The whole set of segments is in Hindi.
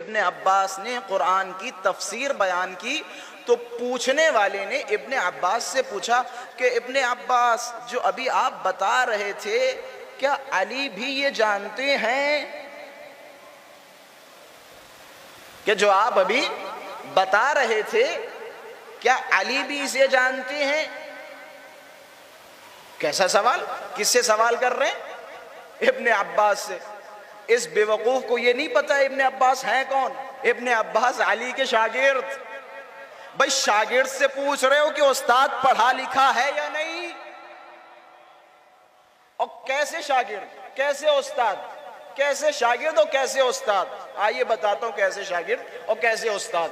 इब्ने अब्बास ने कुरान की तफसीर बयान की तो पूछने वाले ने इब्ने अब्बास से पूछा कि इब्ने अब्बास, जो अभी आप बता रहे थे, क्या अली भी ये जानते हैं कि जो आप अभी बता रहे थे, क्या अली भी इसे जानते हैं? कैसा सवाल, किससे सवाल कर रहे हैं? इब्ने अब्बास से। इस बेवकूफ को ये नहीं पता इब्ने अब्बास हैं कौन। इब्ने अब्बास अली के शागिर्द। भाई शागिर्द से पूछ रहे हो कि उस्ताद पढ़ा लिखा है या नहीं, और कैसे शागिर्द, कैसे उस्ताद, कैसे शागिर्द और कैसे उस्ताद। आइए बताता हूं कैसे शागिर्द और कैसे उस्ताद।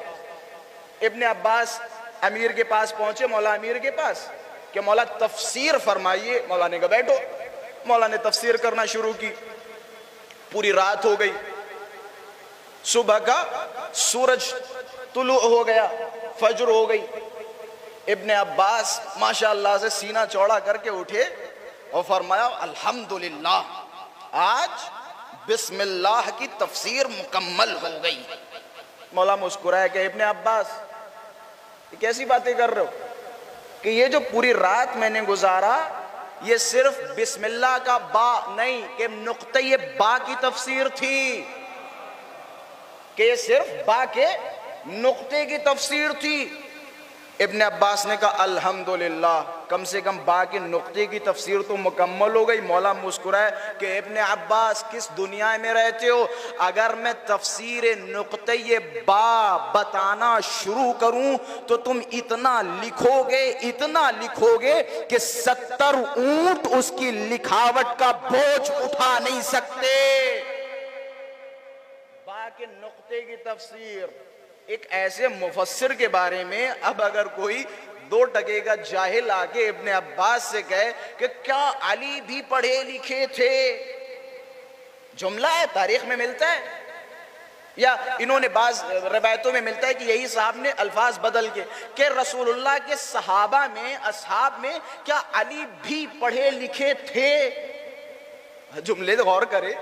इब्ने अब्बास अमीर के पास पहुंचे, मौला अमीर के पास, कि मौला तफसीर फरमाइए। मौला ने कहा बैठो। मौला ने तफसीर करना शुरू की। पूरी रात हो गई, सुबह का सूरज तुलू हो गया, फजर हो गई। इब्ने अब्बास माशाअल्लाह से सीना चौड़ा करके उठे और फरमाया अल्हम्दुलिल्लाह, आज बिस्मिल्लाह की तफसीर मुकम्मल हो गई। मौला मुस्कुराया कि इब्ने अब्बास, ये कैसी बातें कर रहे हो कि ये जो पूरी रात मैंने गुजारा, ये सिर्फ बिस्मिल्लाह का बा नहीं, कि नुक्ते ये बा की तफसीर थी, कि ये सिर्फ बा के नुक्ते की तफसीर थी। इब्ने अब्बास ने कहा अल्हम्दुलिल्लाह, कम से कम बा के नुक्ते की तफसीर तो मुकम्मल हो गई। मौला मुस्कुराए कि इब्ने अब्बास, किस दुनिया में रहते हो? अगर मैं तफसीर नुक्ते ये बा बताना शुरू करूं तो तुम इतना लिखोगे, इतना लिखोगे कि 70 ऊंट उसकी लिखावट का बोझ उठा नहीं सकते। बा के नुक्ते की तफसीर। एक ऐसे मुफस्सिर के बारे में अब अगर कोई 2 टके का जाहिल आके इब्ने अब्बास से कहे कि क्या अली भी पढ़े लिखे थे, जुमला है, तारीख में मिलता है, या इन्होंने बाज रवायतों में मिलता है कि यही साहब ने अल्फाज बदल के कि रसूलुल्लाह के सहाबा में, असहाब में क्या अली भी पढ़े लिखे थे। जुमले तो गौर करे।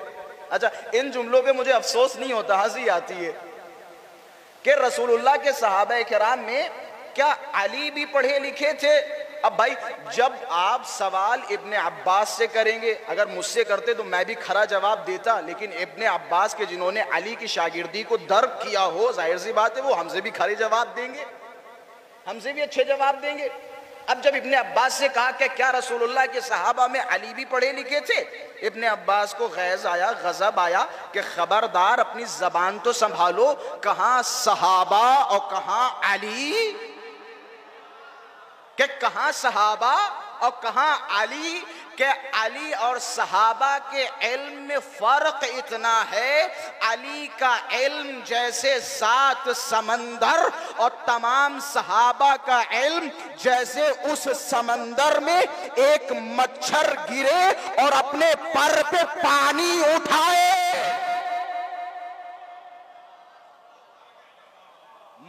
अच्छा, इन जुमलों पे मुझे अफसोस नहीं होता, हंसी आती है कि रसूलुल्लाह के सहाबा किराम में क्या अली भी पढ़े लिखे थे। अब भाई जब आप सवाल इब्ने अब्बास से करेंगे, अगर मुझसे करते तो मैं भी खरा जवाब देता, लेकिन इब्ने अब्बास के जिन्होंने अली की शागिर्दी को दर्क किया हो, जाहिर सी बात है वो हमसे भी खरे जवाब देंगे, हमसे भी अच्छे जवाब देंगे। अब जब इब्ने अब्बास से कहा कि क्या रसूलुल्लाह के सहाबा में अली भी पढ़े लिखे थे, इब्ने अब्बास को गैज़ आया, गज़ब आया कि खबरदार अपनी जबान तो संभालो, कहां सहाबा और कहां अली, कि कहां सहाबा और कहां अली, कि अली और सहाबा के इल्म में फर्क इतना है, अली का इल्म जैसे 7 समंदर और तमाम सहाबा का इल्म जैसे उस समंदर में एक मच्छर गिरे और अपने पर पे पानी उठाए।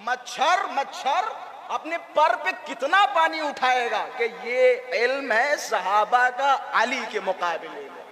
मच्छर अपने पर पे कितना पानी उठाएगा, कि ये इल्म है सहाबा का अली के मुकाबले में।